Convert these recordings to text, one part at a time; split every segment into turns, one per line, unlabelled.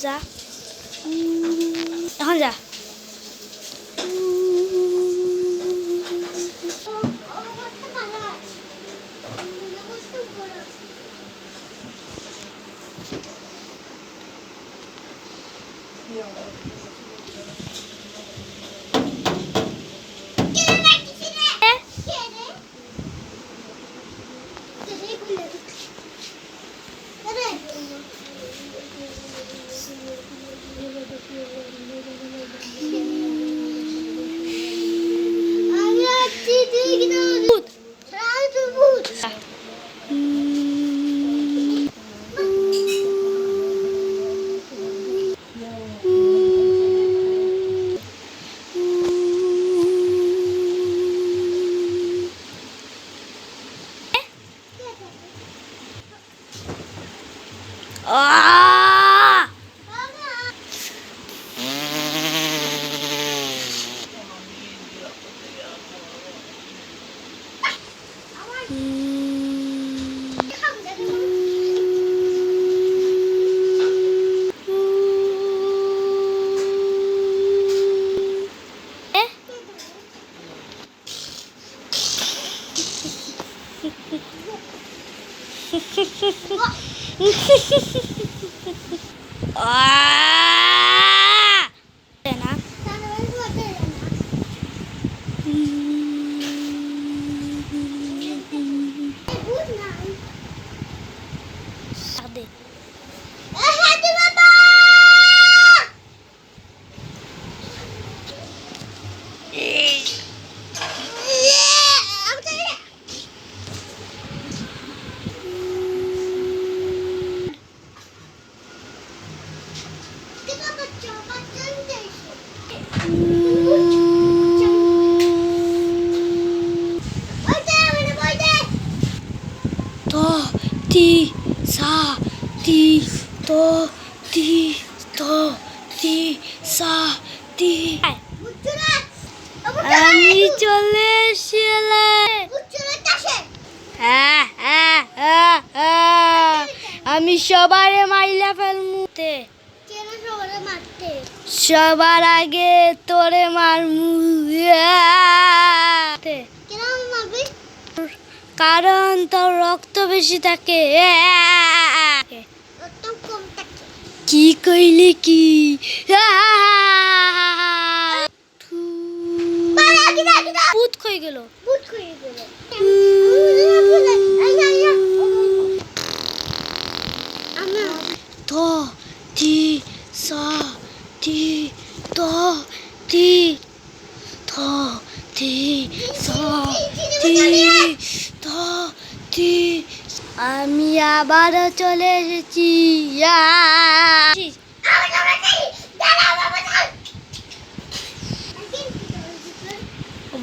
যা এখন যা। আমি চলে আমি সবারে মাইলা ফেলমুতে সবার আগে তোরে মারমু কারণ তোর রক্ত বেশি থাকে। কি কইলি কি ভূত কই গেল তো তি সা তি তো তি তো তি সা তি তো তি আমি আবার চলে এসেছি।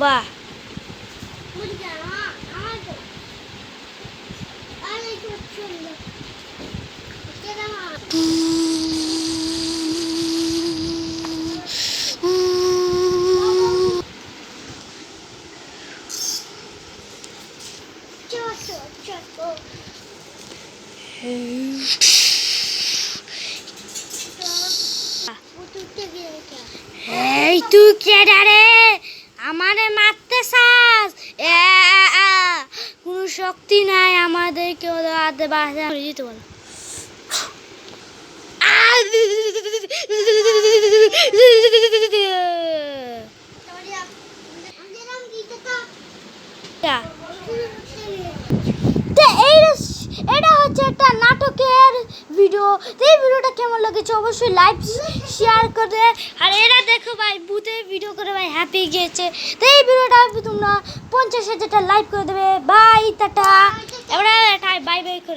বাহ এই তুই কেডা রে আমারে মারতে চাস? কোনো শক্তি নাই আমাদের কেউ বাঁচা দিতে বল। এটা হচ্ছে একটা নাটকের ভিডিও। এই ভিডিওটা কেমন লেগেছে অবশ্যই লাইক শেয়ার করে। আর এরা দেখো ভাই ভূতের ভিডিও করে ভাই হ্যাপি গিয়েছে। তো এই ভিডিওটা তোমরা 50,000টা লাইক করে দেবে। বাই টাটা। এবার বাই বাই করে